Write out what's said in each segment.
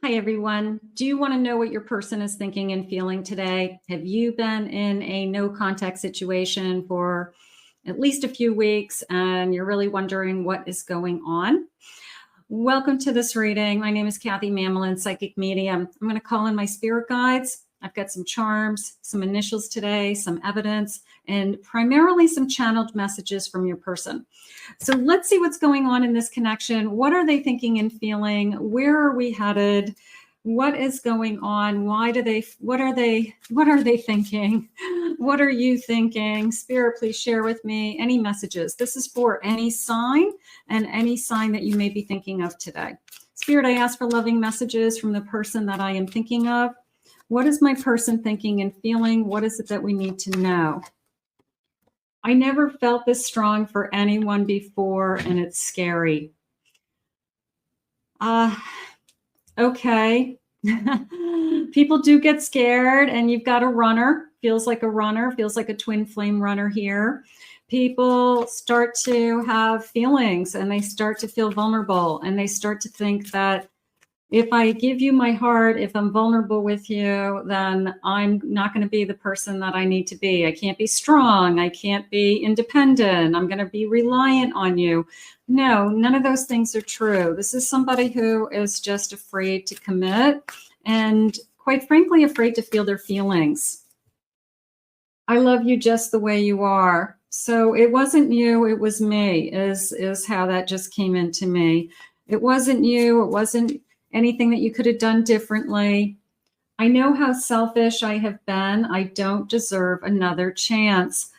Hi, everyone. Do you want to know what your person is thinking and feeling today? Have you been in a no contact situation for at least a few weeks and you're really wondering what is going on? Welcome to this reading. My name is Kathy Mamelin, psychic medium. I'm going to call in my spirit guides. I've got some charms, some initials today, some evidence, and primarily some channeled messages from your person. So let's see what's going on in this connection. What are they thinking and feeling? Where are we headed? What is going on? What are they thinking? What are you thinking? Spirit, please share with me any messages. This is for any sign and any sign that you may be thinking of today. Spirit, I ask for loving messages from the person that I am thinking of. What is my person thinking and feeling? What is it that we need to know? I never felt this strong for anyone before, and it's scary. Okay. People do get scared, and you've got a runner. Feels like a runner, feels like a twin flame runner here. People start to have feelings, and they start to feel vulnerable, and they start to think that if I give you my heart, if I'm vulnerable with you, then I'm not going to be the person that I need to be. I can't be strong. I can't be independent. I'm going to be reliant on you. No, none of those things are true. This is somebody who is just afraid to commit and, quite frankly, afraid to feel their feelings. I love you just the way you are. So it wasn't you, it was me, is how that just came into me. It wasn't you, it wasn't anything that you could have done differently. I know how selfish I have been. I don't deserve another chance.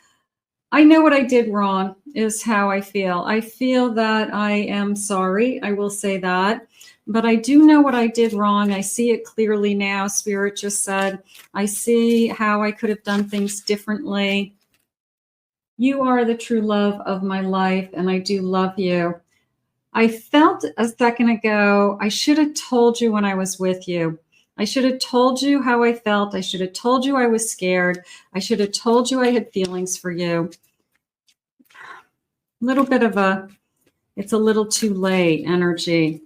I know what I did wrong is how I feel. I feel that I am sorry. I will say that. But I do know what I did wrong. I see it clearly now. Spirit just said, I see how I could have done things differently. You are the true love of my life, and I do love you. I felt a second ago, I should have told you when I was with you. I should have told you how I felt. I should have told you I was scared. I should have told you I had feelings for you. Little bit of it's a little too late energy.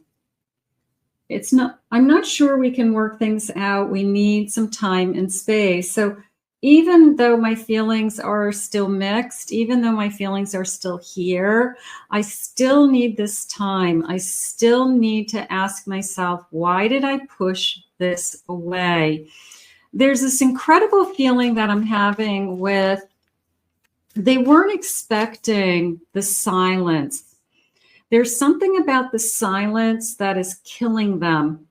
I'm not sure we can work things out. We need some time and space. So even though my feelings are still mixed, even though my feelings are still here, I still need this time. I still need to ask myself, why did I push this away? There's this incredible feeling that I'm having with, they weren't expecting the silence. There's something about the silence that is killing them.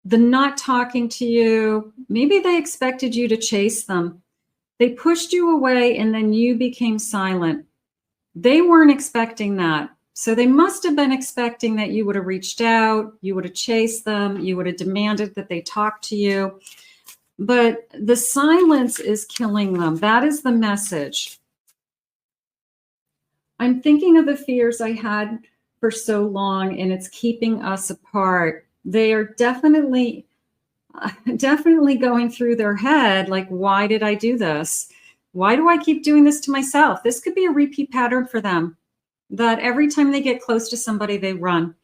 The not talking to you, maybe they expected you to chase them. They pushed you away and then you became silent. They weren't expecting that. So they must have been expecting that you would have reached out, you would have chased them, you would have demanded that they talk to you. But the silence is killing them. That is the message. I'm thinking of the fears I had for so long, and it's keeping us apart. They are definitely going through their head, like, why did I do this? Why do I keep doing this to myself? This could be a repeat pattern for them, that every time they get close to somebody, they run.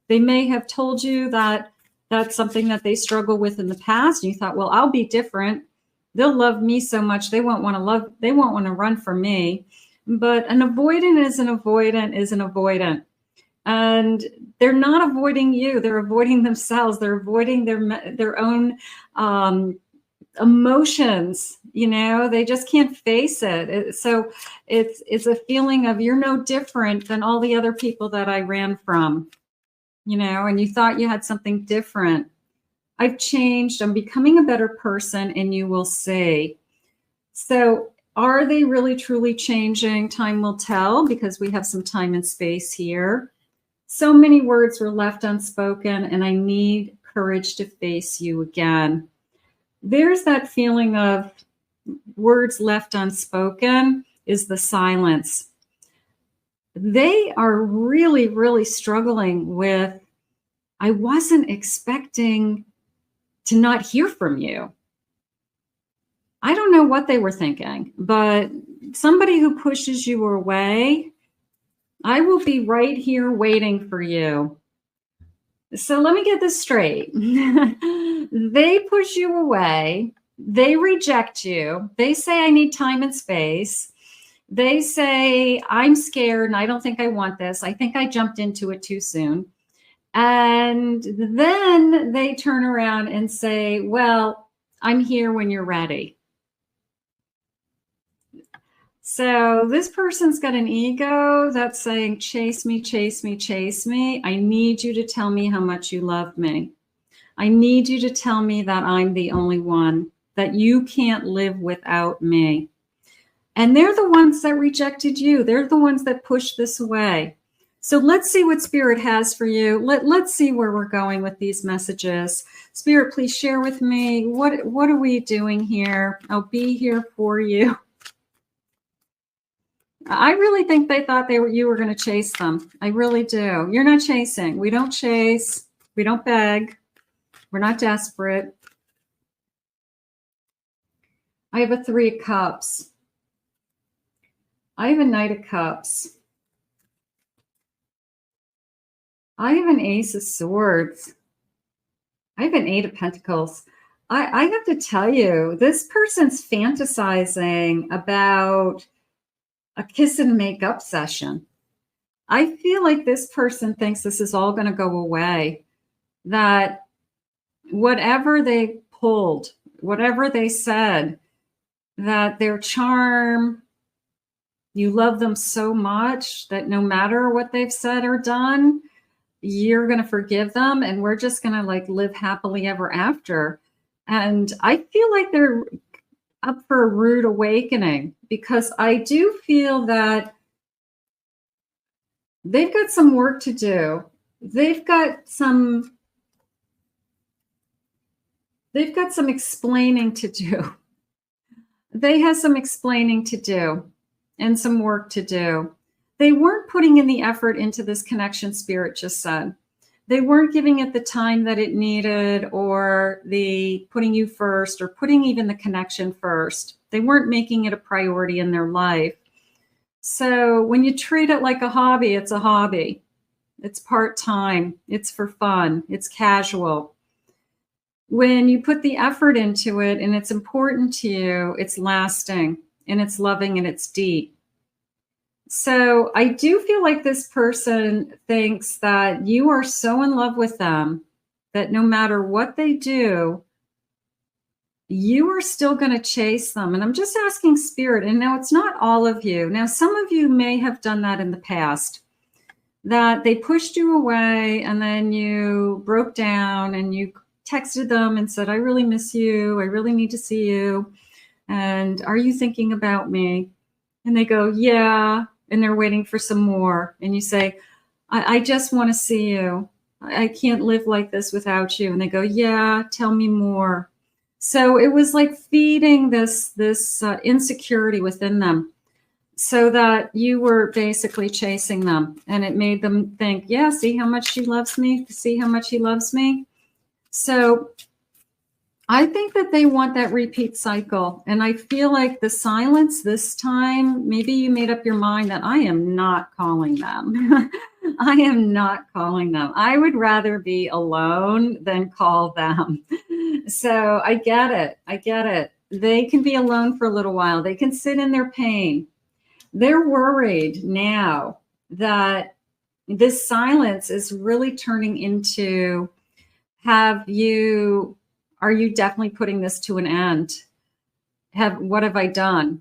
They may have told you that that's something that they struggle with in the past, and you thought, well, I'll be different. They'll love me so much, they won't want to run from me. But an avoidant is an avoidant is an avoidant. And they're not avoiding you. They're avoiding themselves. They're avoiding their own emotions. You know, they just can't face it. So it's a feeling of, you're no different than all the other people that I ran from, you know, and you thought you had something different. I've changed. I'm becoming a better person, and you will see. So are they really truly changing? Time will tell, because we have some time and space here. So many words were left unspoken, and I need courage to face you again. There's that feeling of words left unspoken is the silence. They are really, really struggling with, I wasn't expecting to not hear from you. I don't know what they were thinking, but somebody who pushes you away, I will be right here waiting for you. So let me get this straight. They push you away. They reject you. They say, I need time and space. They say, I'm scared and I don't think I want this. I think I jumped into it too soon. And then they turn around and say, well, I'm here when you're ready. So this person's got an ego that's saying, chase me, chase me, chase me. I need you to tell me how much you love me. I need you to tell me that I'm the only one, that you can't live without me. And they're the ones that rejected you. They're the ones that pushed this away. So let's see what Spirit has for you. Let's see where we're going with these messages. Spirit, please share with me. What are we doing here? I'll be here for you. I really think they thought you were going to chase them. I really do. You're not chasing. We don't chase. We don't beg. We're not desperate. I have a 3 of Cups. I have a Knight of Cups. I have an Ace of Swords. I have an 8 of Pentacles. I have to tell you, this person's fantasizing about a kiss and make up session. I feel like this person thinks this is all going to go away, that whatever they pulled, whatever they said, that their charm, you love them so much that no matter what they've said or done, you're going to forgive them and we're just going to like live happily ever after. And I feel like they're up for a rude awakening, because I do feel that they've got some work to do. They've got some explaining to do. They have some explaining to do and some work to do. They weren't putting in the effort into this connection, Spirit just said. They weren't giving it the time that it needed, or the putting you first, or putting even the connection first. They weren't making it a priority in their life. So when you treat it like a hobby, it's a hobby. It's part-time. It's for fun. It's casual. When you put the effort into it and it's important to you, it's lasting and it's loving and it's deep. So I do feel like this person thinks that you are so in love with them that no matter what they do, you are still going to chase them. And I'm just asking Spirit, and now it's not all of you. Now, some of you may have done that in the past, that they pushed you away and then you broke down and you texted them and said, I really miss you. I really need to see you. And are you thinking about me? And they go, yeah. And they're waiting for some more. And you say, I just want to see you. I can't live like this without you. And they go, yeah, tell me more. So it was like feeding this insecurity within them, so that you were basically chasing them. And it made them think, yeah, see how much she loves me? See how much he loves me? So I think that they want that repeat cycle. And I feel like the silence this time, maybe you made up your mind that I am not calling them. I am not calling them. I would rather be alone than call them. So I get it. I get it. They can be alone for a little while. They can sit in their pain. They're worried now that this silence is really turning into, are you definitely putting this to an end? What have I done?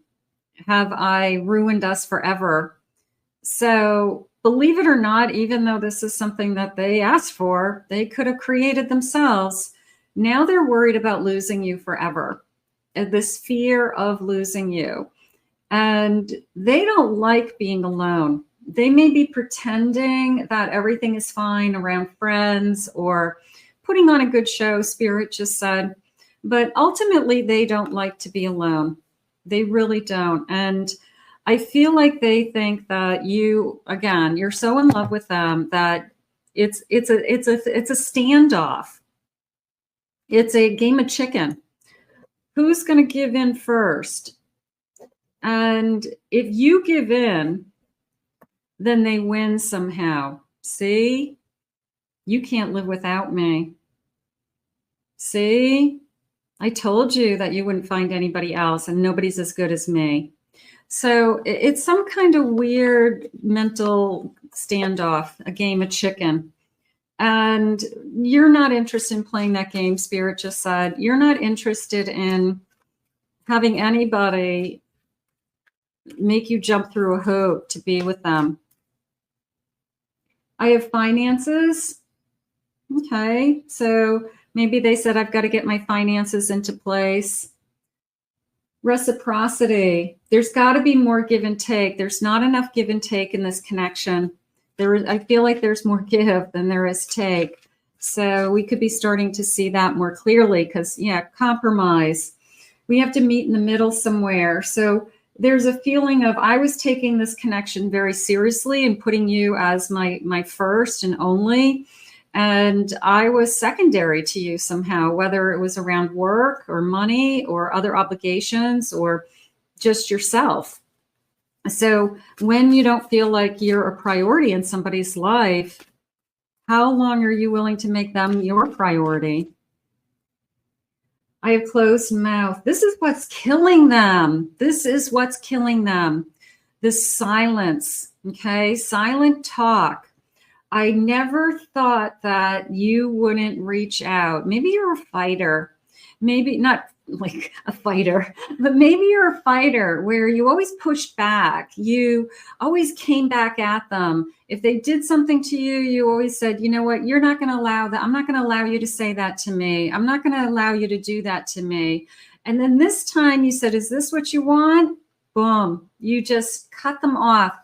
Have I ruined us forever? So believe it or not, even though this is something that they asked for, they could have created themselves. Now they're worried about losing you forever. And this fear of losing you. And they don't like being alone. They may be pretending that everything is fine around friends or putting on a good show, Spirit just said, but ultimately they don't like to be alone. They really don't. And I feel like they think that you're so in love with them that it's a standoff. It's a game of chicken. Who's going to give in first? And if you give in, then they win somehow. See? You can't live without me. See? I told you that you wouldn't find anybody else, and nobody's as good as me. So it's some kind of weird mental standoff, a game of chicken. And you're not interested in playing that game, Spirit just said. You're not interested in having anybody make you jump through a hoop to be with them. I have finances. Okay, so maybe they said, I've got to get my finances into place. Reciprocity. There's got to be more give and take. There's not enough give and take in this connection. I feel like there's more give than there is take. So we could be starting to see that more clearly because, yeah, compromise. We have to meet in the middle somewhere. So there's a feeling of, I was taking this connection very seriously and putting you as my first and only. And I was secondary to you somehow, whether it was around work or money or other obligations or just yourself. So when you don't feel like you're a priority in somebody's life, how long are you willing to make them your priority? I have closed mouth. This is what's killing them. This is what's killing them. This silence, okay? Silent talk. I never thought that you wouldn't reach out. Maybe you're a fighter. Maybe not like a fighter, but maybe you're a fighter where you always pushed back. You always came back at them. If they did something to you, you always said, you know what, you're not going to allow that. I'm not going to allow you to say that to me. I'm not going to allow you to do that to me. And then this time you said, is this what you want? Boom. You just cut them off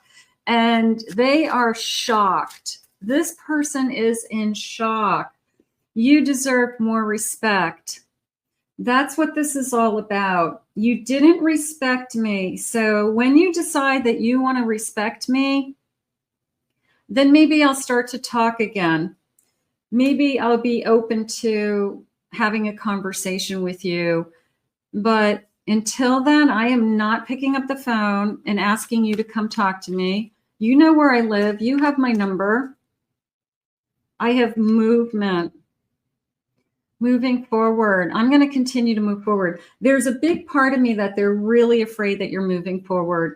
and they are shocked. This person is in shock. You deserve more respect. That's what this is all about. You didn't respect me. So when you decide that you want to respect me, then maybe I'll start to talk again. Maybe I'll be open to having a conversation with you. But until then, I am not picking up the phone and asking you to come talk to me. You know where I live. You have my number. I have movement. Moving forward. I'm going to continue to move forward. There's a big part of me that they're really afraid that you're moving forward.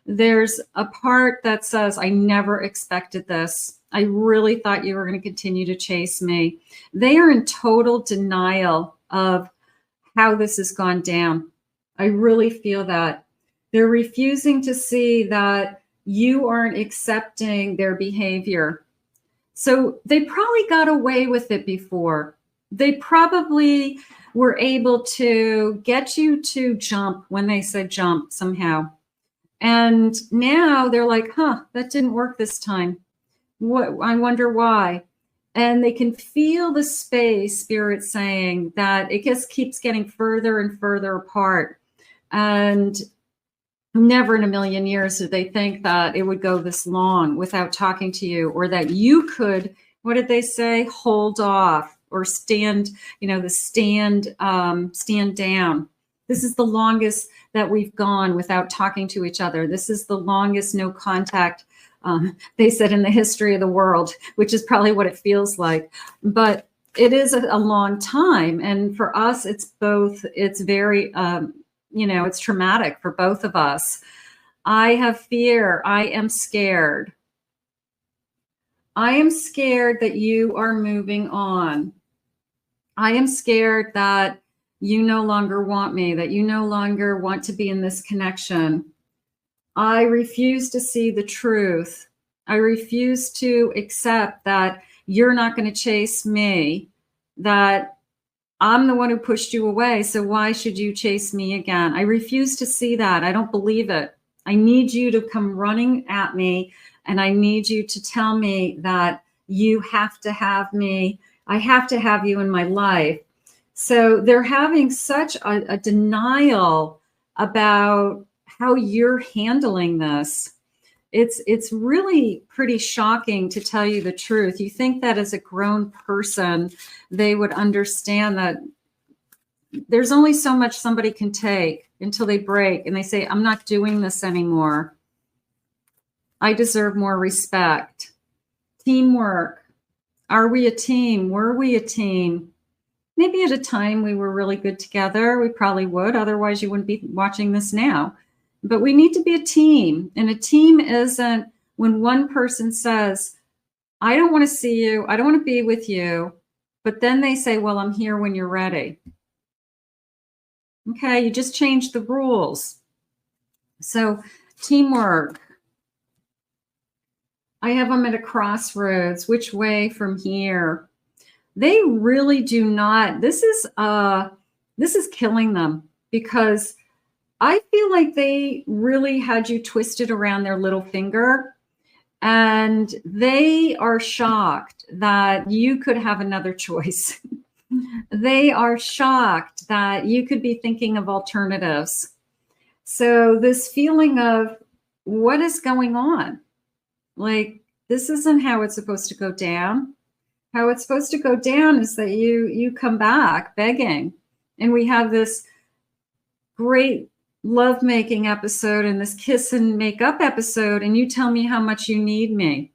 There's a part that says, I never expected this. I really thought you were going to continue to chase me. They are in total denial of how this has gone down. I really feel that. They're refusing to see that you aren't accepting their behavior. So they probably got away with it before. They probably were able to get you to jump when they said jump somehow. And now they're like, that didn't work this time. What? I wonder why. And they can feel the space, Spirit saying that it just keeps getting further and further apart. And never in a million years did they think that it would go this long without talking to you, or that you could, what did they say? Hold off or stand, stand down. This is the longest that we've gone without talking to each other. This is the longest no contact, they said, in the history of the world, which is probably what it feels like. But it is a long time. And for us, it's both, it's very, it's traumatic for both of us. I have fear. I am scared. I am scared that you are moving on. I am scared that you no longer want me, that you no longer want to be in this connection. I refuse to see the truth. I refuse to accept that you're not going to chase me, that I'm the one who pushed you away, so why should you chase me again? I refuse to see that. I don't believe it. I need you to come running at me, and I need you to tell me that you have to have me. I have to have you in my life. So they're having such a denial about how you're handling this. It's really pretty shocking, to tell you the truth. You think that as a grown person, they would understand that there's only so much somebody can take until they break and they say, I'm not doing this anymore. I deserve more respect. Teamwork. Are we a team? Were we a team? Maybe at a time we were really good together. We probably would. Otherwise, you wouldn't be watching this now. But we need to be a team. And a team isn't when one person says, I don't want to see you. I don't want to be with you. But then they say, well, I'm here when you're ready. Okay, you just changed the rules. So teamwork. I have them at a crossroads. Which way from here? They really do not. This is killing them, because I feel like they really had you twisted around their little finger, and they are shocked that you could have another choice. They are shocked that you could be thinking of alternatives. So this feeling of what is going on? Like, this isn't how it's supposed to go down. How it's supposed to go down is that you come back begging. And we have this great lovemaking episode and this kiss and make up episode, and you tell me how much you need me.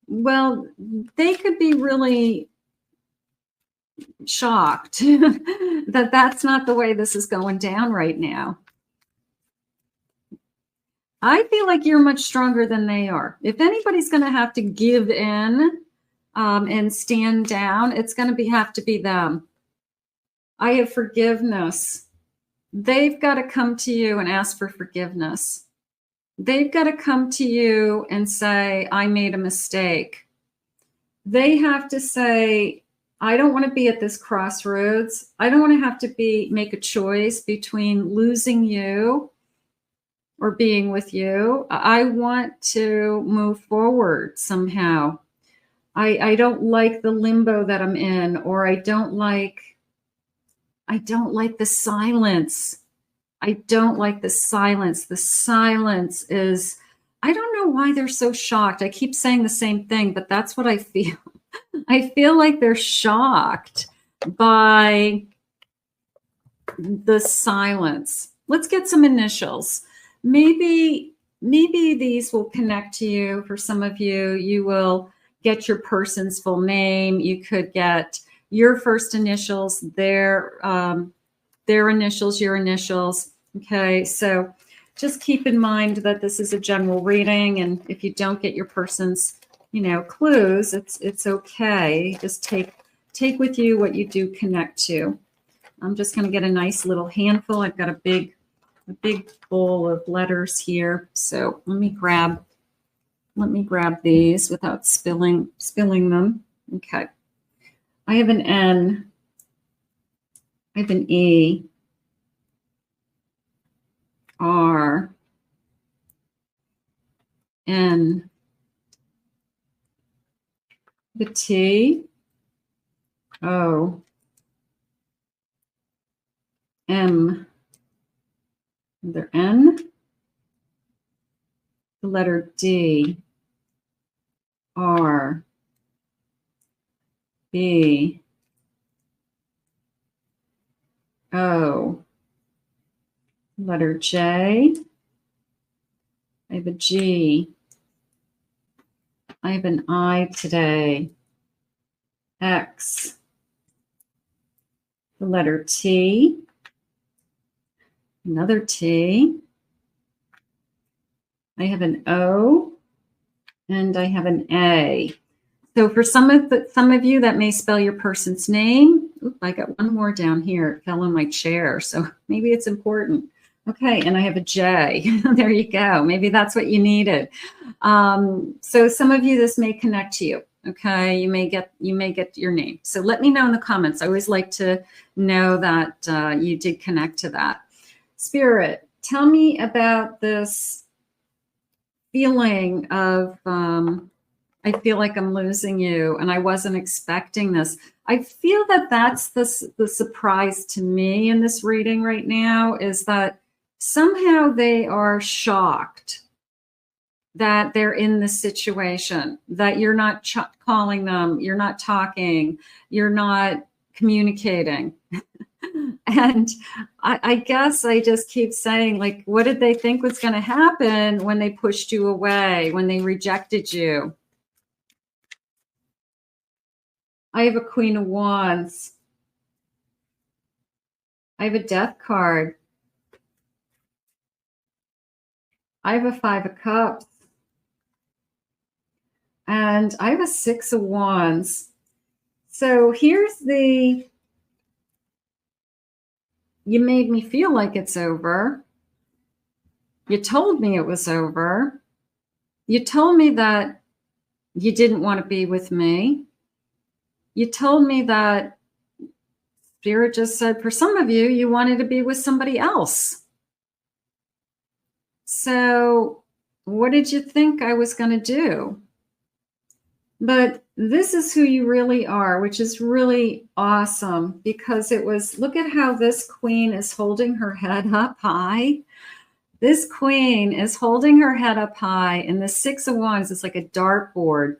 Well, they could be really shocked that that's not the way this is going down right now. I feel like you're much stronger than they are. If anybody's going to have to give in and stand down, it's going to have to be them. I have forgiveness. They've got to come to you and ask for forgiveness. They've got to come to you and say, I made a mistake. They have to say, I don't want to be at this crossroads. I don't want to have to make a choice between losing you or being with you. I want to move forward somehow. I don't like the limbo that I'm in, or I don't like the silence. I don't like the silence. The silence is, I don't know why they're so shocked. I keep saying the same thing, but that's what I feel. I feel like they're shocked by the silence. Let's get some initials. Maybe these will connect to you. For some of you, you will get your person's full name. You could get your first initials, their initials, your initials. Okay, so just keep in mind that this is a general reading, and if you don't get your person's, clues, it's okay. Just take with you what you do connect to. I'm just going to get a nice little handful. I've got a big bowl of letters here. So let me grab these without spilling them. Okay. I have an N. I have an E. R. N. The T. O. M. The N. The letter D. R. B. O. Letter J. I have a G. I have an I today. X. The letter T. Another T. I have an O. And I have an A. So for some of you, that may spell your person's name. Oop, I got one more down here. It fell on my chair, so maybe it's important. Okay, and I have a J. There you go. Maybe that's what you needed. So some of you, this may connect to you. Okay, you may get your name. So let me know in the comments. I always like to know that you did connect to that. Spirit, tell me about this feeling of I feel like I'm losing you, and I wasn't expecting this. I feel that that's the surprise to me in this reading right now, is that somehow they are shocked that they're in this situation, that you're not calling them, you're not talking, you're not communicating. And I guess I just keep saying, like, what did they think was going to happen when they pushed you away, when they rejected you? I have a Queen of Wands. I have a Death card. I have a Five of Cups. And I have a Six of Wands. So here's the, you made me feel like it's over. You told me it was over. You told me that you didn't want to be with me. You told me that Spirit just said, for some of you, you wanted to be with somebody else. So what did you think I was going to do? But this is who you really are, which is really awesome, because it was, look at how this queen is holding her head up high. This queen is holding her head up high, and the Six of Wands is like a dartboard.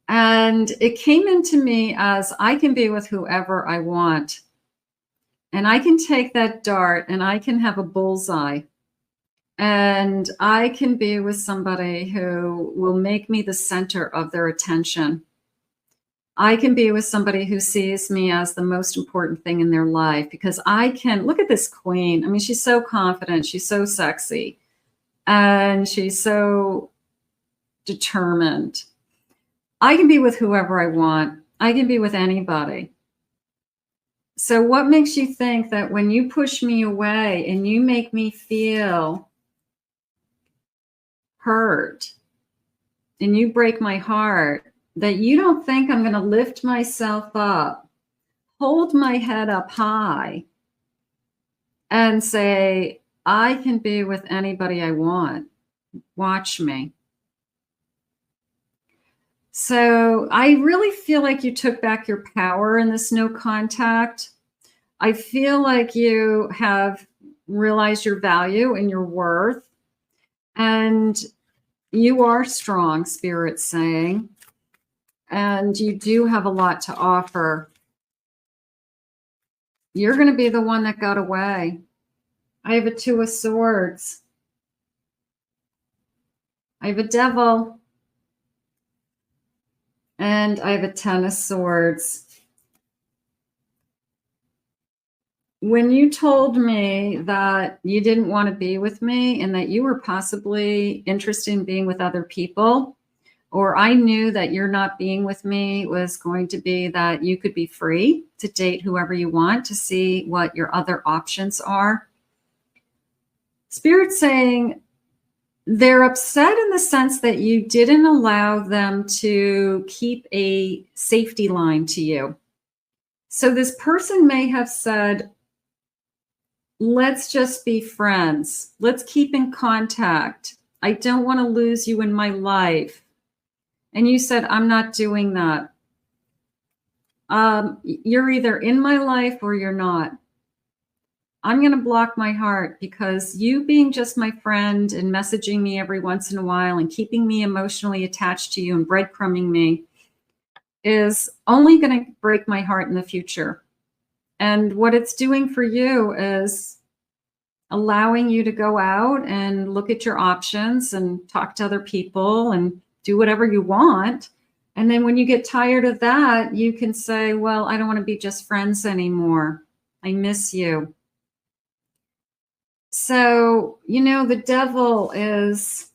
And it came into me as, I can be with whoever I want. And I can take that dart and I can have a bullseye. And I can be with somebody who will make me the center of their attention. I can be with somebody who sees me as the most important thing in their life, because I can, look at this queen. I mean, she's so confident. She's so sexy. And she's so determined. I can be with whoever I want. I can be with anybody. So what makes you think that when you push me away and you make me feel hurt and you break my heart, that you don't think I'm going to lift myself up, hold my head up high, and say, I can be with anybody I want. Watch me. So I really feel like you took back your power in this no contact. I feel like you have realized your value and your worth. And you are strong, Spirit's saying. And you do have a lot to offer. You're going to be the one that got away. I have a Two of Swords. I have a Devil. And I have a Ten of Swords. When you told me that you didn't want to be with me and that you were possibly interested in being with other people, or I knew that you're not being with me was going to be that you could be free to date whoever you want, to see what your other options are. Spirit's saying they're upset in the sense that you didn't allow them to keep a safety line to you. So this person may have said, let's just be friends. Let's keep in contact. I don't want to lose you in my life. And you said, I'm not doing that. You're either in my life or you're not. I'm going to block my heart, because you being just my friend and messaging me every once in a while and keeping me emotionally attached to you and breadcrumbing me is only going to break my heart in the future. And what it's doing for you is allowing you to go out and look at your options and talk to other people and do whatever you want. And then when you get tired of that, you can say, well, I don't want to be just friends anymore. I miss you. So, you know, the devil is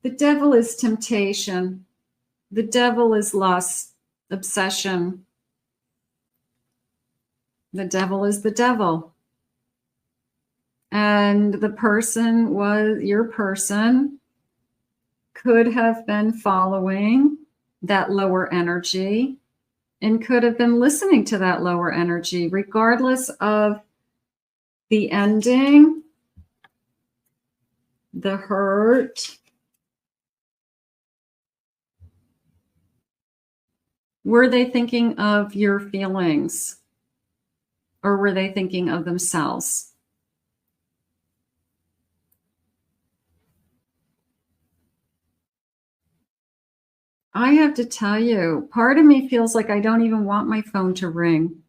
temptation. The devil is lust, obsession. The devil is the devil. And the person was, your person could have been following that lower energy and could have been listening to that lower energy, regardless of the ending, the hurt. Were they thinking of your feelings, or were they thinking of themselves? I have to tell you, part of me feels like I don't even want my phone to ring.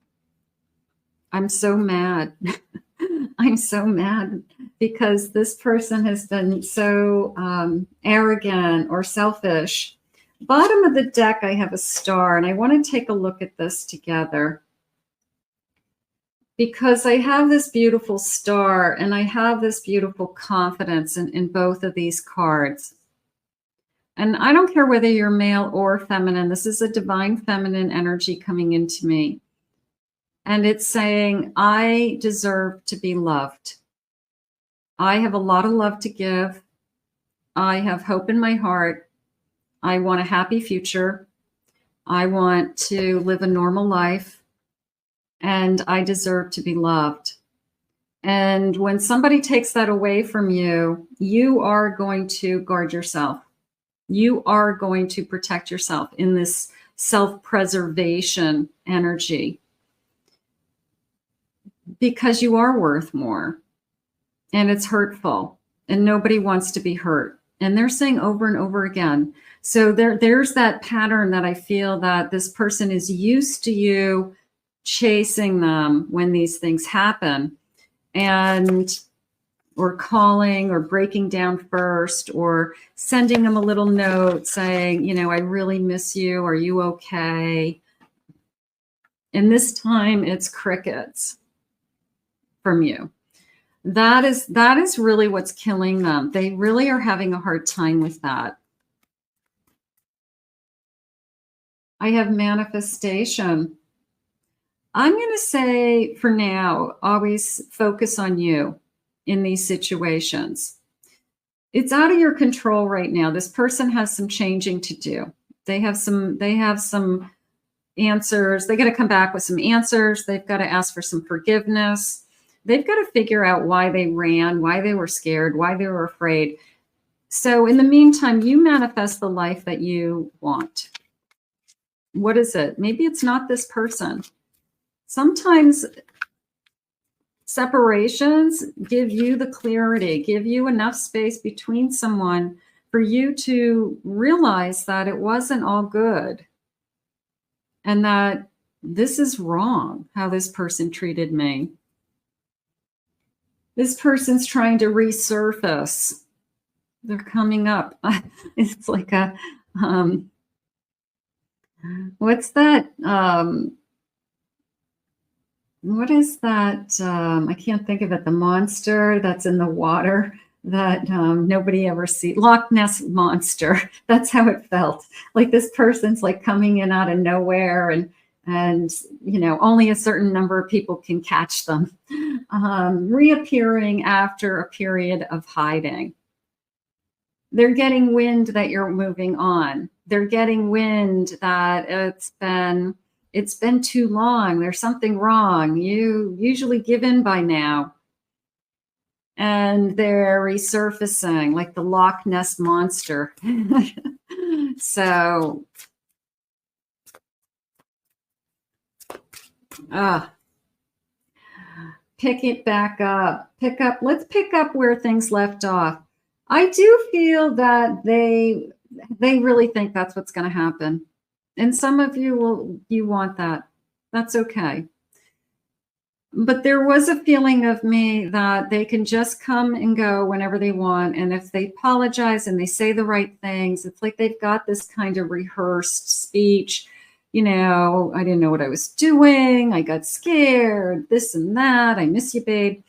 I'm so mad. I'm so mad because this person has been so arrogant or selfish. Bottom of the deck, I have a star, and I want to take a look at this together because I have this beautiful star and I have this beautiful confidence in both of these cards. And I don't care whether you're male or feminine. This is a divine feminine energy coming into me. And it's saying, I deserve to be loved. I have a lot of love to give. I have hope in my heart. I want a happy future. I want to live a normal life. And I deserve to be loved. And when somebody takes that away from you, you are going to guard yourself. You are going to protect yourself in this self-preservation energy because you are worth more. And it's hurtful and nobody wants to be hurt. And they're saying over and over again. So there's that pattern that I feel that this person is used to you chasing them when these things happen, and or calling or breaking down first or sending them a little note saying, you know, I really miss you. Are you okay? And this time it's crickets from you. That is really what's killing them. They really are having a hard time with that. I have manifestation. I'm going to say for now, always focus on you in these situations. It's out of your control right now. This person has some changing to do. They have some answers. They got to come back with some answers. They've got to ask for some forgiveness. They've got to figure out why they ran, why they were scared, why they were afraid. So in the meantime, you manifest the life that you want. What is it? Maybe it's not this person. Sometimes separations give you the clarity, give you enough space between someone for you to realize that it wasn't all good and that this is wrong, how this person treated me. This person's trying to resurface. They're coming up. It's like a, what's that? What is that? I can't think of it. The monster that's in the water that nobody ever sees. Loch Ness monster. That's how it felt. Like this person's like coming in out of nowhere, and you know, only a certain number of people can catch them. Reappearing after a period of hiding. They're getting wind that you're moving on. They're getting wind that it's been too long. There's something wrong. You usually give in by now. And they're resurfacing like the Loch Ness monster. So, pick it back up. Let's pick up where things left off. I do feel that they really think that's what's going to happen. And some of you want that. That's okay. But there was a feeling of me that they can just come and go whenever they want. And if they apologize and they say the right things, it's like they've got this kind of rehearsed speech. You know, I didn't know what I was doing. I got scared, this and that. I miss you, babe.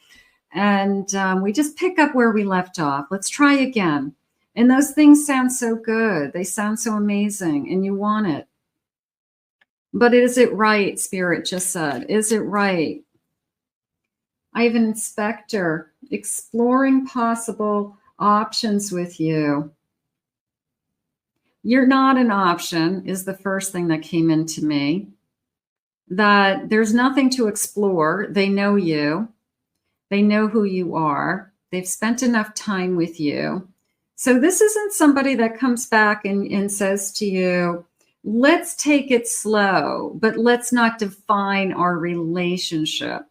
And we just pick up where we left off. Let's try again. And those things sound so good. They sound so amazing and you want it. But is it right, Spirit just said? Is it right? I have an inspector exploring possible options with you. You're not an option is the first thing that came into me. That there's nothing to explore. They know you. They know who you are. They've spent enough time with you. So this isn't somebody that comes back and says to you, let's take it slow, but let's not define our relationship.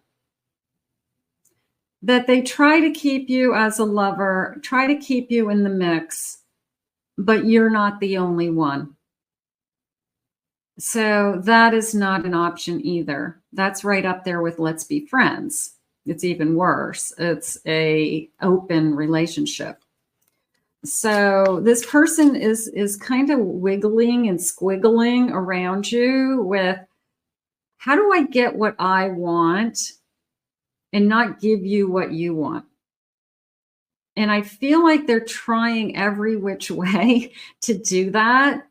That they try to keep you as a lover, try to keep you in the mix, but you're not the only one. So that is not an option either. That's right up there with let's be friends. It's even worse. It's an open relationship. So this person is kind of wiggling and squiggling around you with, how do I get what I want and not give you what you want? And I feel like they're trying every which way to do that.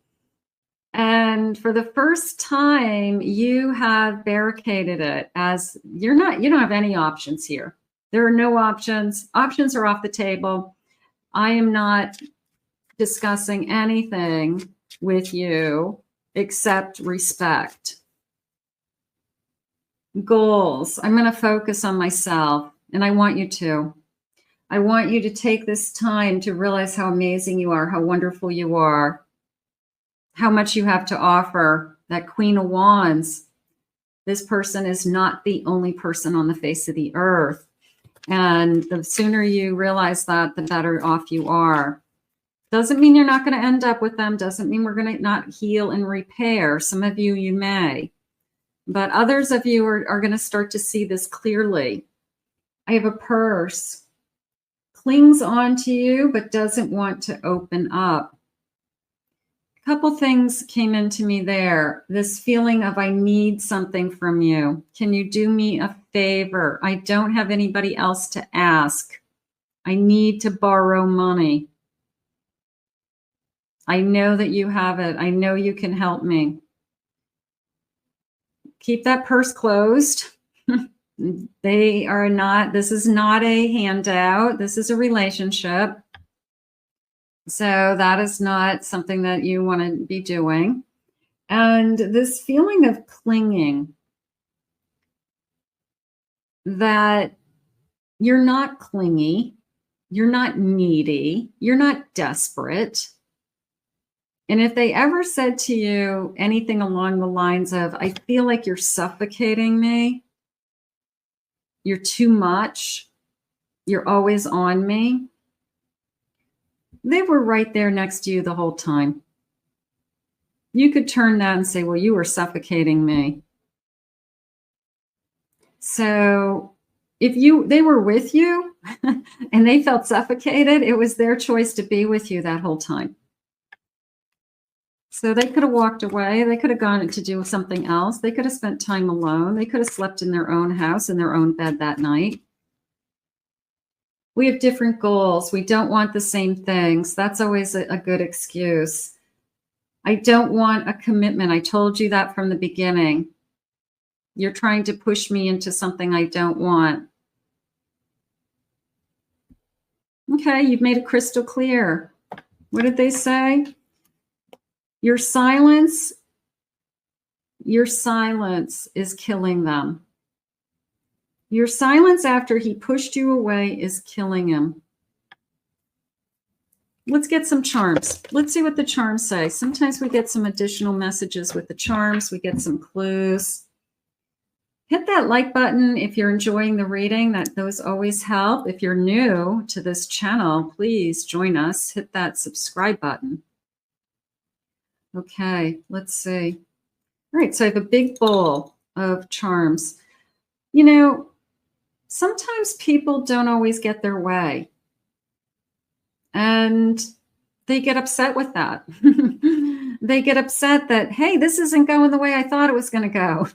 And for the first time, you have barricaded it as you don't have any options here. There are no options. Options are off the table. I am not discussing anything with you except respect. Goals. I'm going to focus on myself, and I want you to. I want you to take this time to realize how amazing you are, how wonderful you are, how much you have to offer. That Queen of Wands. This person is not the only person on the face of the earth. And the sooner you realize that, the better off you are. Doesn't mean you're not going to end up with them. Doesn't mean we're going to not heal and repair. Some of you, you may. But others of you are going to start to see this clearly. I have a purse. Clings on to you, but doesn't want to open up. A couple things came into me there. This feeling of, I need something from you. Can you do me a favor? I don't have anybody else to ask. I need to borrow money. I know that you have it. I know you can help me. Keep that purse closed. This is not a handout. This is a relationship. So that is not something that you want to be doing. And this feeling of clinging, that you're not clingy, you're not needy, you're not desperate. And if they ever said to you anything along the lines of, I feel like you're suffocating me, you're too much, you're always on me, they were right there next to you the whole time. You could turn that and say, well, you were suffocating me. So if they were with you and they felt suffocated, it was their choice to be with you that whole time. So they could have walked away. They could have gone to do something else. They could have spent time alone. They could have slept in their own house, in their own bed that night. We have different goals. We don't want the same things. That's always a good excuse. I don't want a commitment. I told you that from the beginning. You're trying to push me into something I don't want. Okay, you've made it crystal clear. What did they say? Your silence is killing them. Your silence after he pushed you away is killing him. Let's get some charms. Let's see what the charms say. Sometimes we get some additional messages with the charms. We get some clues. Hit that like button if you're enjoying the reading. Those always help. If you're new to this channel, please join us. Hit that subscribe button. Okay, let's see. All right, so I have a big bowl of charms. You know, sometimes people don't always get their way. And they get upset with that. They get upset that, hey, this isn't going the way I thought it was going to go.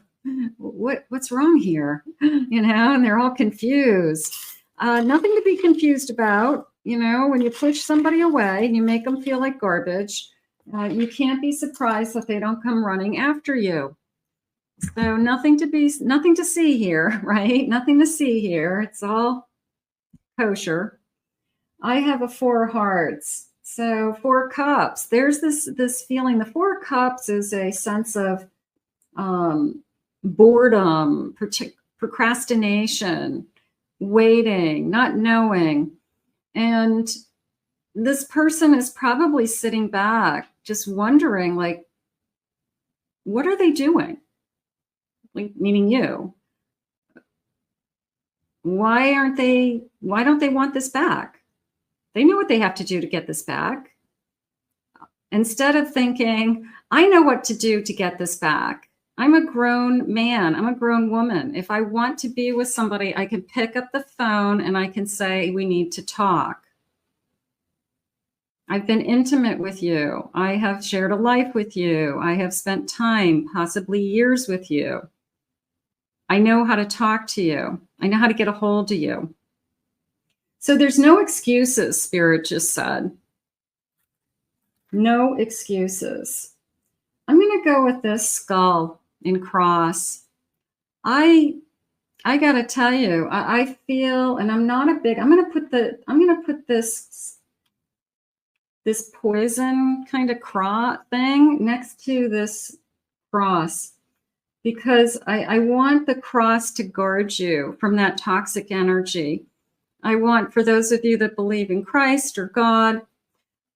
What's wrong here? You know, and they're all confused. Nothing to be confused about. You know, when you push somebody away and you make them feel like garbage, you can't be surprised that they don't come running after you. So nothing to see here, right? Nothing to see here. It's all kosher. I have a 4 of hearts. So 4 cups. There's this feeling. The 4 of cups is a sense of boredom, procrastination, waiting, not knowing. And this person is probably sitting back, just wondering, like, what are they doing? Like, meaning you. Why don't they want this back? They know what they have to do to get this back. Instead of thinking, I know what to do to get this back. I'm a grown man. I'm a grown woman. If I want to be with somebody, I can pick up the phone and I can say, we need to talk. I've been intimate with you. I have shared a life with you. I have spent time, possibly years with you. I know how to talk to you. I know how to get a hold of you. So there's no excuses, Spirit just said. No excuses. I'm going to go with this skull in cross. I got to tell you, I feel, and I'm not a big, I'm going to put this poison kind of cross thing next to this cross, because I want the cross to guard you from that toxic energy. I want, for those of you that believe in Christ or God,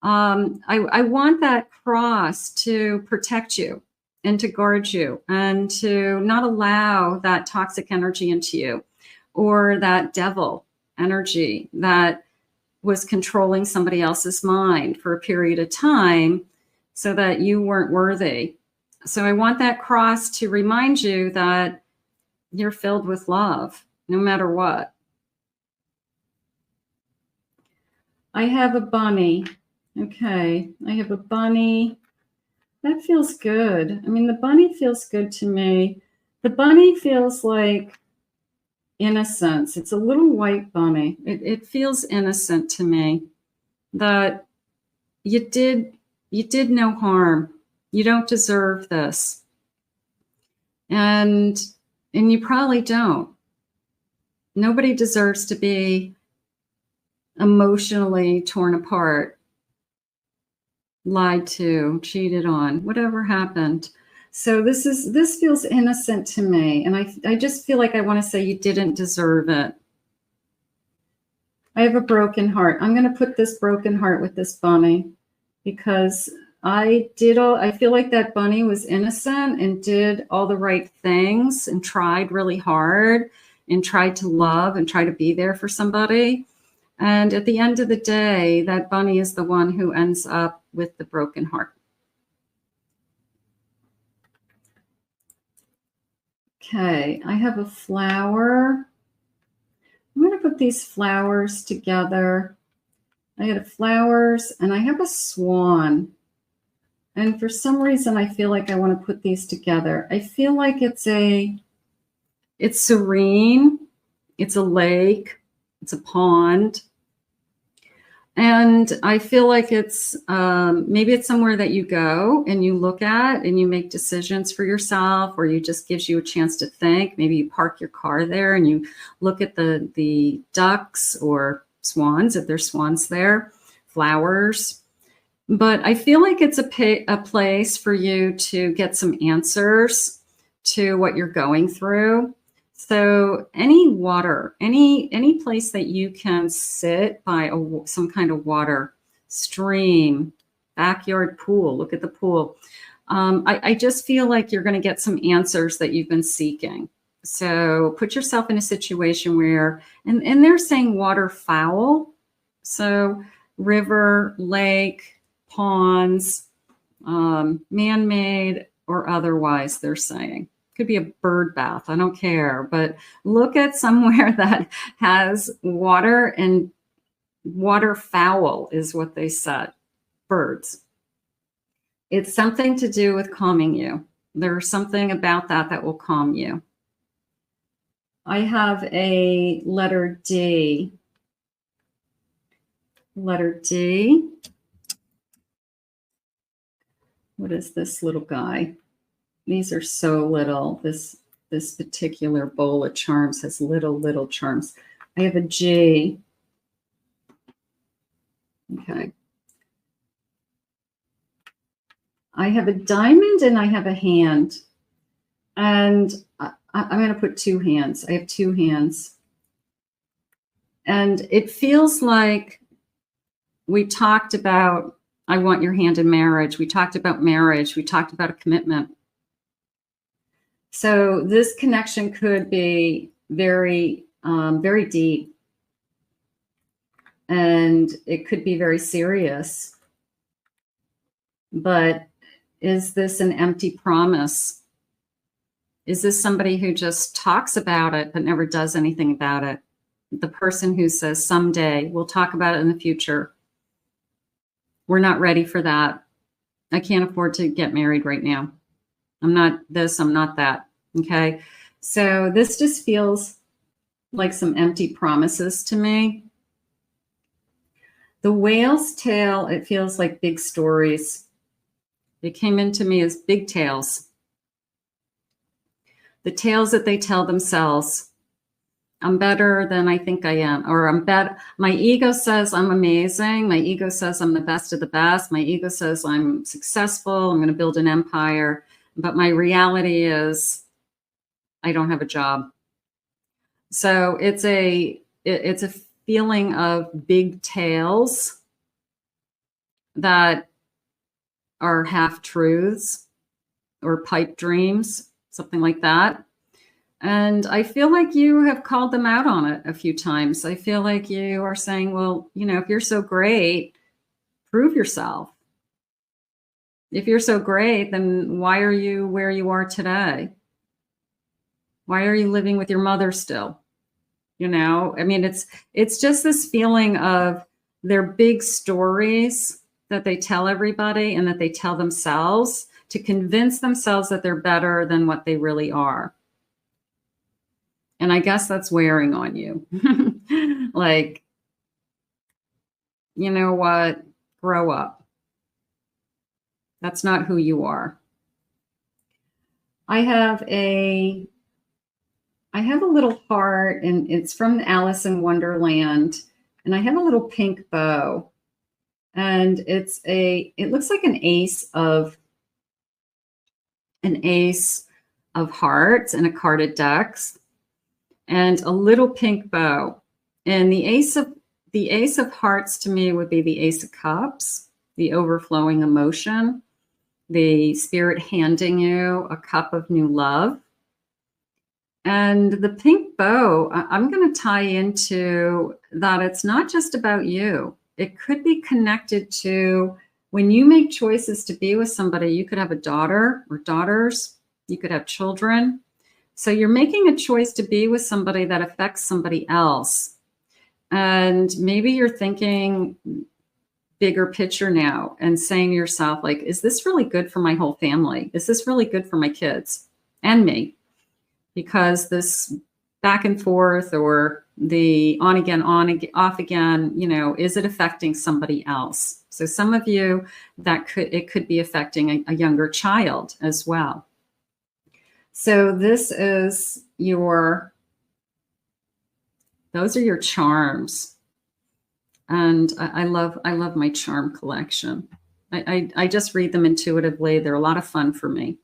I want that cross to protect you and to guard you and to not allow that toxic energy into you, or that devil energy that was controlling somebody else's mind for a period of time so that you weren't worthy. So I want that cross to remind you that you're filled with love, no matter what. I have a bunny. Okay, I have a bunny. That feels good. I mean, the bunny feels good to me. The bunny feels like innocence. It's a little white bunny. It feels innocent to me, that you did no harm. You don't deserve this. And you probably don't. Nobody deserves to be emotionally torn apart, lied to, cheated on, whatever happened. So this feels innocent to me. And I just feel like I want to say you didn't deserve it. I have a broken heart. I'm going to put this broken heart with this bunny, because I feel like that bunny was innocent and did all the right things and tried really hard and tried to love and try to be there for somebody. And at the end of the day, that bunny is the one who ends up with the broken heart. Okay, I have a flower. I'm going to put these flowers together. I have flowers and I have a swan. And for some reason, I feel like I want to put these together. I feel like it's serene. It's a lake. It's a pond. And I feel like it's, maybe it's somewhere that you go and you look at and you make decisions for yourself, or you just gives you a chance to think. Maybe you park your car there and you look at the ducks or swans, if there's swans there, flowers. But I feel like it's a place for you to get some answers to what you're going through. So any water, any place that you can sit by some kind of water, stream, backyard pool, look at the pool. I just feel like you're going to get some answers that you've been seeking. So put yourself in a situation where, and they're saying waterfowl. So river, lake, ponds, man-made or otherwise, they're saying. Could be a bird bath, I don't care, but look at somewhere that has water, and waterfowl is what they said, birds. It's something to do with calming you. There's something about that will calm you. I have a letter D. Letter D. What is this little guy? These are so little. This particular bowl of charms has little charms. I have a G. Okay. I have a diamond and I have a hand. And I'm going to put two hands. I have two hands. And it feels like we talked about, I want your hand in marriage. We talked about marriage. We talked about a commitment. So this connection could be very, very deep, and it could be very serious. But is this an empty promise? Is this somebody who just talks about it but never does anything about it? The person who says someday, we'll talk about it in the future. We're not ready for that. I can't afford to get married right now. I'm not this, I'm not that. Okay. So this just feels like some empty promises to me. The whale's tail, it feels like big stories. It came into me as big tales. The tales that they tell themselves. I'm better than I think I am, or I'm better. My ego says I'm amazing. My ego says I'm the best of the best. My ego says I'm successful. I'm going to build an empire. But my reality is I don't have a job. So it's a feeling of big tales that are half truths or pipe dreams, something like that. And I feel like you have called them out on it a few times. I feel like you are saying, well, you know, if you're so great, prove yourself. If you're so great, then why are you where you are today? Why are you living with your mother still? You know, I mean, it's just this feeling of their big stories that they tell everybody and that they tell themselves to convince themselves that they're better than what they really are. And I guess that's wearing on you. Like, you know what? Grow up. That's not who you are. I have a little heart, and it's from Alice in Wonderland. And I have a little pink bow. And it looks like an ace of hearts and a carded decks. And a little pink bow. And the ace of hearts to me would be the Ace of Cups, the overflowing emotion, the spirit handing you a cup of new love. And the pink bow, I'm going to tie into that it's not just about you. It could be connected to when you make choices to be with somebody. You could have a daughter or daughters. You could have children. So you're making a choice to be with somebody that affects somebody else. And maybe you're thinking bigger picture now and saying to yourself, like, is this really good for my whole family? Is this really good for my kids and me? Because this back and forth or the on again, off again, you know, is it affecting somebody else? So some of you it could be affecting a younger child as well. So this is those are your charms. And I love my charm collection. I just read them intuitively. They're a lot of fun for me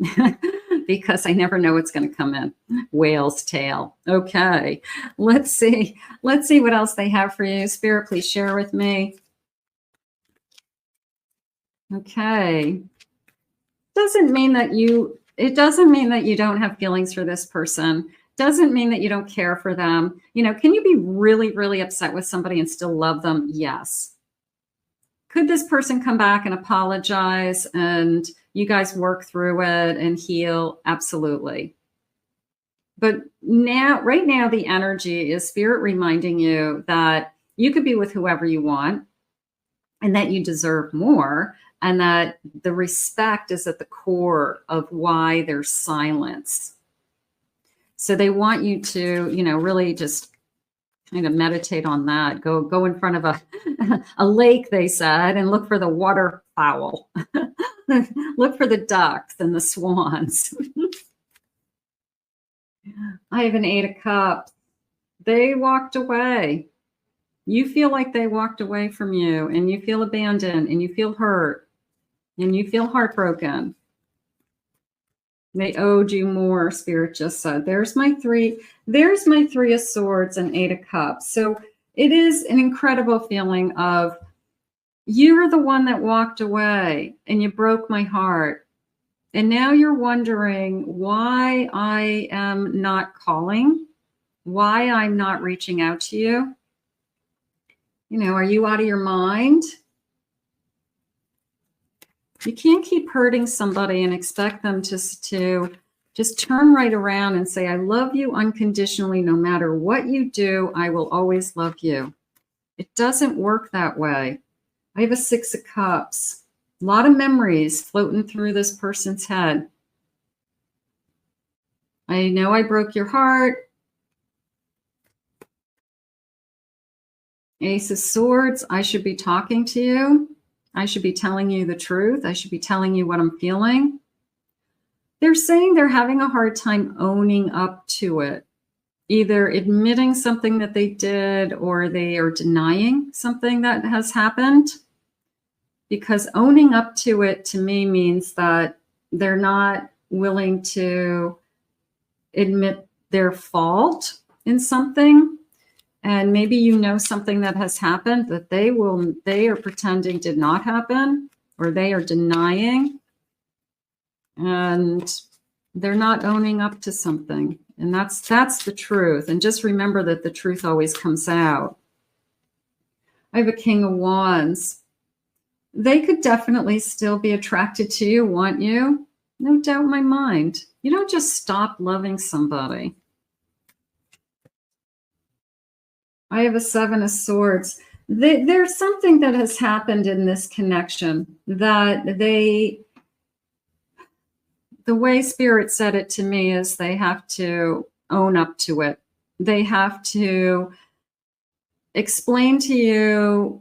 because I never know what's going to come in. Whale's tail. Okay, let's see what else they have for you. Spirit, please share with me. Okay. Doesn't mean that you don't have feelings for this person. Doesn't mean that you don't care for them. You know, can you be really, really upset with somebody and still love them? Yes. Could this person come back and apologize and you guys work through it and heal? Absolutely. But right now, the energy is spirit reminding you that you could be with whoever you want and that you deserve more. And that the respect is at the core of why there's silence. So they want you to, you know, really just kind of meditate on that. Go in front of a lake, they said, and look for the waterfowl. Look for the ducks and the swans. I have an 8 of Cups. They walked away. You feel like they walked away from you, and you feel abandoned, and you feel hurt. And you feel heartbroken. They owed you more, Spirit just said. There's my 3 of Swords and 8 of Cups. So it is an incredible feeling of you're the one that walked away and you broke my heart. And now you're wondering why I am not calling, why I'm not reaching out to you. You know, are you out of your mind? You can't keep hurting somebody and expect them to just turn right around and say, I love you unconditionally. No matter what you do, I will always love you. It doesn't work that way. I have a 6 of Cups. A lot of memories floating through this person's head. I know I broke your heart. Ace of Swords. I should be talking to you. I should be telling you the truth. I should be telling you what I'm feeling. They're saying they're having a hard time owning up to it. Either admitting something that they did or they are denying something that has happened. Because owning up to it to me means that they're not willing to admit their fault in something. And maybe you know something that has happened that they are pretending did not happen, or they are denying, and they're not owning up to something. And that's the truth. And just remember that the truth always comes out. I have a King of Wands. They could definitely still be attracted to you, want you. No doubt in my mind. You don't just stop loving somebody. I have a 7 of Swords. There's something that has happened in this connection that the way Spirit said it to me is they have to own up to it. They have to explain to you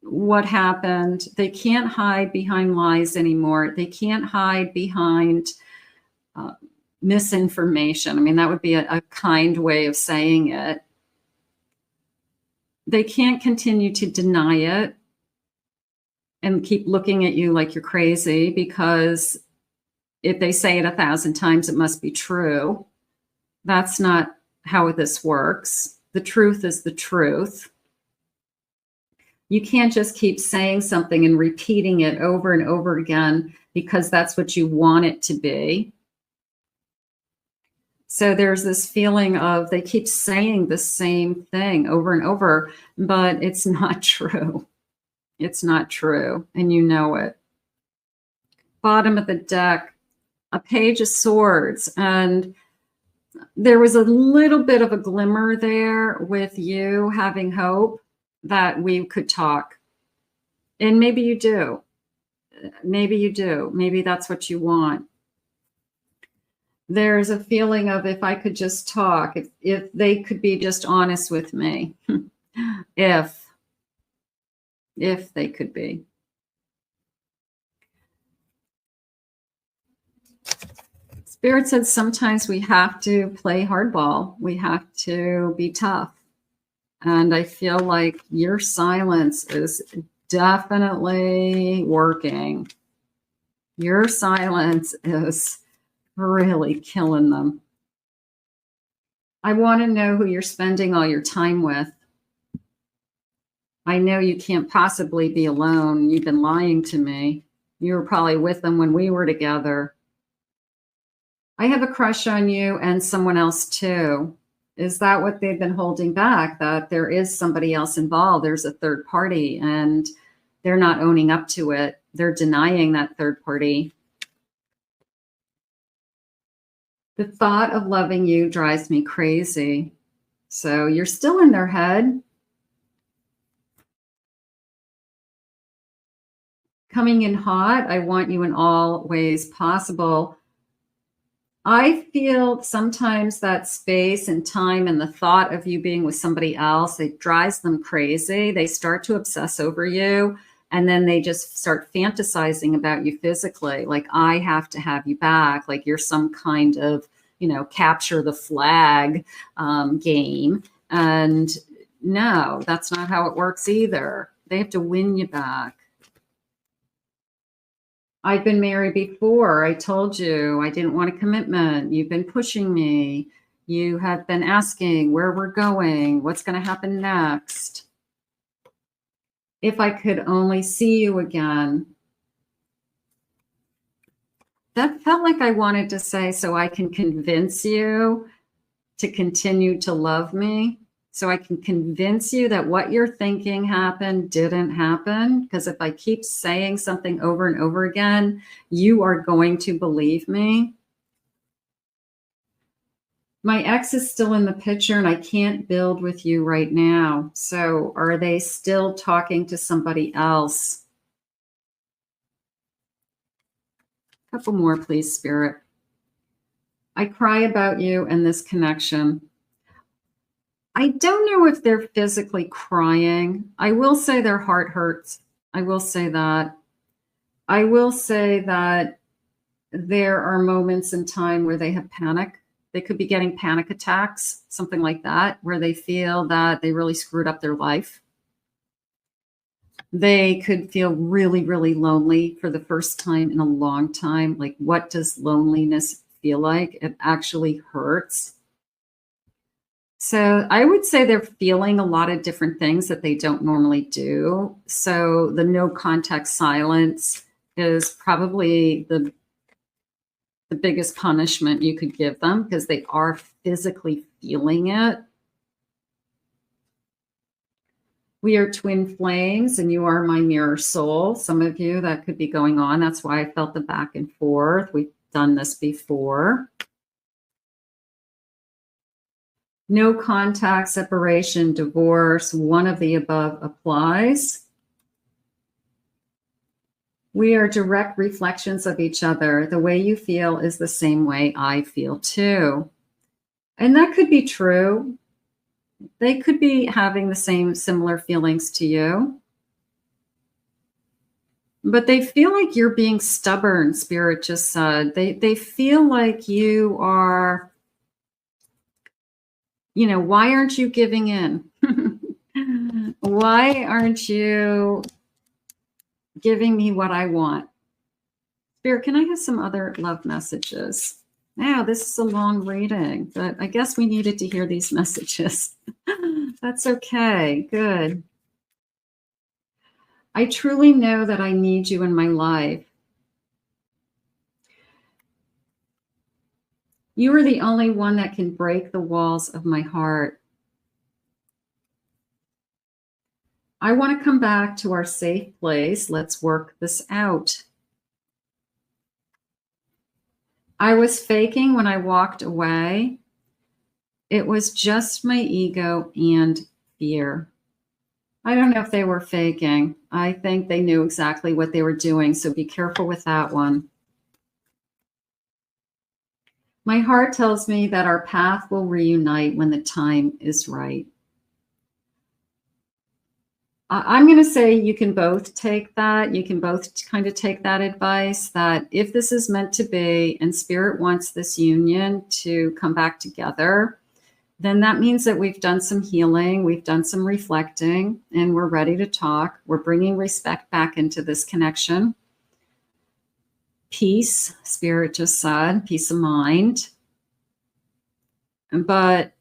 what happened. They can't hide behind lies anymore. They can't hide behind misinformation. I mean, that would be a kind way of saying it. They can't continue to deny it and keep looking at you like you're crazy, because if they say it 1,000 times, it must be true. That's not how this works. The truth is the truth. You can't just keep saying something and repeating it over and over again because that's what you want it to be. So there's this feeling of they keep saying the same thing over and over, but it's not true. It's not true, and you know it. Bottom of the deck, a Page of Swords, and there was a little bit of a glimmer there with you having hope that we could talk. And maybe you do. Maybe you do. Maybe that's what you want. There's a feeling of if I could just talk, if they could be just honest with me, if they could be. Spirit said sometimes we have to play hardball. We have to be tough. And I feel like your silence is definitely working. Your silence is really killing them. I want to know who you're spending all your time with. I know you can't possibly be alone. You've been lying to me. You were probably with them when we were together. I have a crush on you and someone else too. Is that what they've been holding back? That there is somebody else involved? There's a third party and they're not owning up to it. They're denying that third party. The thought of loving you drives me crazy. So you're still in their head. Coming in hot, I want you in all ways possible. I feel sometimes that space and time and the thought of you being with somebody else, it drives them crazy. They start to obsess over you, and then they just start fantasizing about you physically. Like, I have to have you back. Like you're some kind of, capture the flag game. And no, that's not how it works either. They have to win you back. I've been married before. I told you I didn't want a commitment. You've been pushing me. You have been asking where we're going, what's going to happen next. If I could only see you again. That felt like I wanted to say, so I can convince you to continue to love me. So I can convince you that what you're thinking happened didn't happen. Because if I keep saying something over and over again, you are going to believe me. My ex is still in the picture and I can't build with you right now. So are they still talking to somebody else? A couple more, please, Spirit. I cry about you and this connection. I don't know if they're physically crying. I will say their heart hurts. I will say that. I will say that there are moments in time where they have panic. They could be getting panic attacks, something like that, where they feel that they really screwed up their life. They could feel really, really lonely for the first time in a long time. Like, what does loneliness feel like? It actually hurts. So I would say they're feeling a lot of different things that they don't normally do. So the no contact silence is probably the biggest punishment you could give them, because they are physically feeling it. We are twin flames and you are my mirror soul. Some of you, that could be going on. That's why I felt the back and forth. We've done this before. No contact, separation, divorce, one of the above applies. We are direct reflections of each other. The way you feel is the same way I feel too. And that could be true. They could be having the same similar feelings to you. But they feel like you're being stubborn, Spirit just said. They feel like you are, you know, why aren't you giving in? Why aren't you giving me what I want? Spirit, can I have some other love messages? Now, this is a long reading, but I guess we needed to hear these messages. That's okay. Good. I truly know that I need you in my life. You are the only one that can break the walls of my heart. I want to come back to our safe place. Let's work this out. I was faking when I walked away. It was just my ego and fear. I don't know if they were faking. I think they knew exactly what they were doing, so be careful with that one. My heart tells me that our path will reunite when the time is right. I'm going to say you can both take that. You can both kind of take that advice that if this is meant to be and Spirit wants this union to come back together, then that means that we've done some healing, we've done some reflecting, and we're ready to talk. We're bringing respect back into this connection. Peace, Spirit just said, peace of mind. But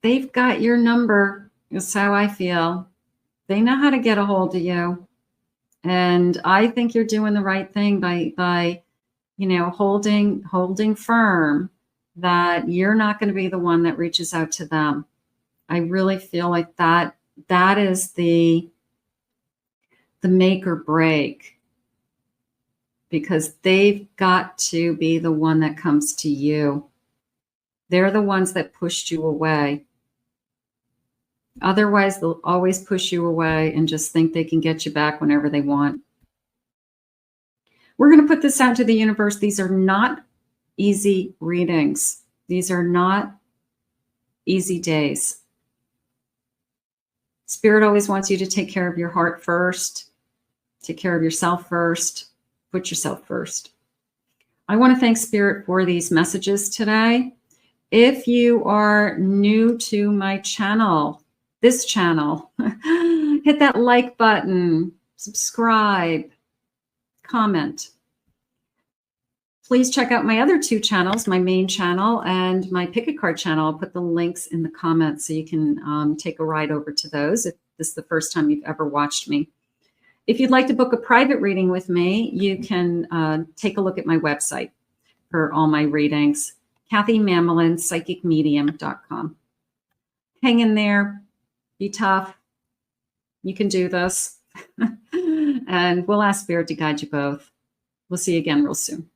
they've got your number, is how I feel. They know how to get a hold of you. And I think you're doing the right thing by you know, holding firm that you're not going to be the one that reaches out to them. I really feel like that is the make or break, because they've got to be the one that comes to you. They're the ones that pushed you away. Otherwise, they'll always push you away and just think they can get you back whenever they want. We're going to put this out to the universe. These are not easy readings. These are not easy days. Spirit always wants you to take care of your heart first, take care of yourself first, put yourself first. I want to thank Spirit for these messages today. If you are new to my channel, this channel, hit that like button, subscribe, comment. Please check out my other two channels, my main channel and my pick a card channel. I'll put the links in the comments so you can take a ride over to those if this is the first time you've ever watched me. If you'd like to book a private reading with me, you can take a look at my website for all my readings, KathyMamelinPsychicMedium.com. Hang in there. Be tough. You can do this. And we'll ask Spirit to guide you both. We'll see you again real soon.